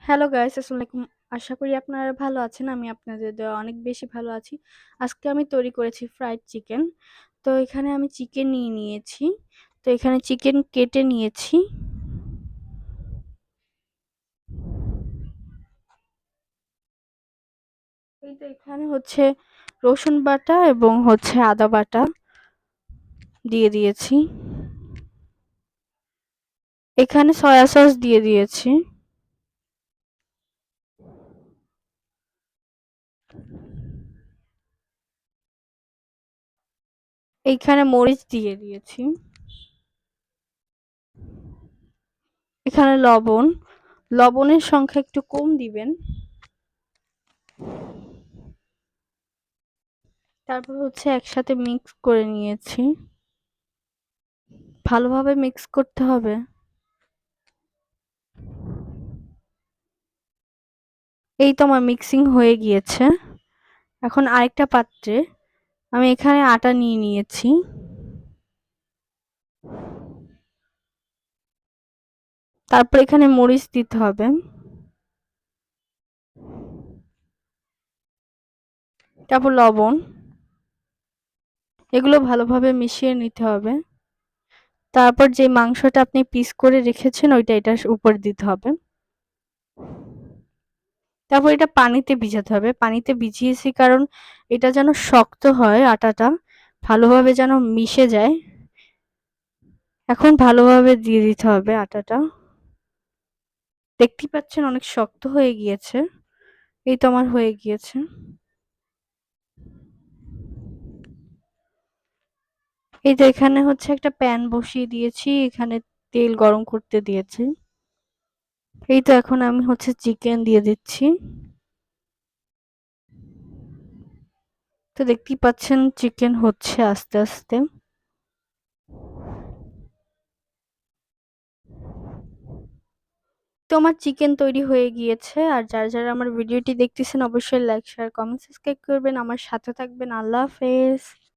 Hello guys, আসসালামু আলাইকুম। আশা করি আপনারা ভালো আছেন। আমি আপনাদের দোয়ায় অনেক বেশি ভালো আছি। আজকে আমি তৈরি করেছি ফ্রাইড চিকেন। তো এখানে আমি চিকেন নিয়ে নিয়েছি। তো এখানে চিকেন কেটে নিয়েছি। এই তো এখানে হচ্ছে রসুন বাটা এবং হচ্ছে আদা বাটা দিয়ে দিয়েছি। এখানে সয়া সস দিয়ে দিয়েছি। এইখানে মরিচ দিয়ে দিয়েছি। এখানে লবণ, লবণের সংখ্যা একটু কম দিবেন। তারপর হচ্ছে একসাথে মিক্স করে নিয়েছি। ভালোভাবে মিক্স করতে হবে। এই তো আমার মিক্সিং হয়ে গিয়েছে। এখন আরেকটা পাত্রে আমি এখানে আটা নিয়ে নিয়েছি। তারপর এখানে মরিচ দিতে হবে। তারপর লবণ। এগুলো ভালোভাবে মিশিয়ে নিতে হবে। তারপর যে মাংসটা আপনি পিস করে রেখেছেন ওইটা এটার উপর দিতে হবে। তারপর এটা পানিতে ভিজাতে হবে। পানিতে ভিজিয়েছি কারণ এটা যেন শক্ত হয় আটাটা, ভালোভাবে যেন মিশে যায়। এখন ভালোভাবে দিয়ে দিতে হবে আটাটা। দেখতেই পাচ্ছেন অনেক শক্ত হয়ে গিয়েছে। এই তো আমার হয়ে গিয়েছে। এই যে এখানে হচ্ছে একটা প্যান বসিয়ে দিয়েছি, এখানে তেল গরম করতে দিয়েছি। এই তো এখন আমি হচ্ছে চিকেন দিয়ে দিচ্ছি। তো দেখতেই পাচ্ছেন চিকেন হচ্ছে আস্তে আস্তে। তো আমার চিকেন তৈরি হয়ে গিয়েছে। আর যারা যারা আমার ভিডিওটি দেখতেছেন অবশ্যই লাইক শেয়ার কমেন্ট সাবস্ক্রাইব করবেন, আমার সাথে থাকবেন। আল্লাহ হাফেজ।